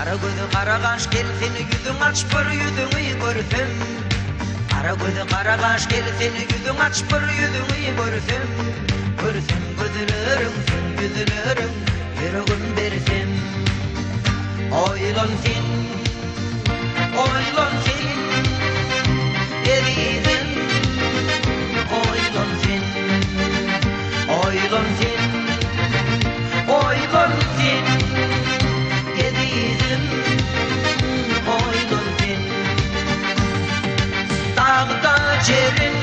Kara gözü kara kaş gelsin yüzün aç bir yüzünü görsem. Kara gözü kara kaş gelsin yüzün aç bir yüzünü görsem. Görsem gözlerin sen yüzlerin yüreğim versem. Oylan sen, oylan sen, erizim. Oylan sen, oylan sen, oylan sen, erizim. Oylan sen, dağda cerin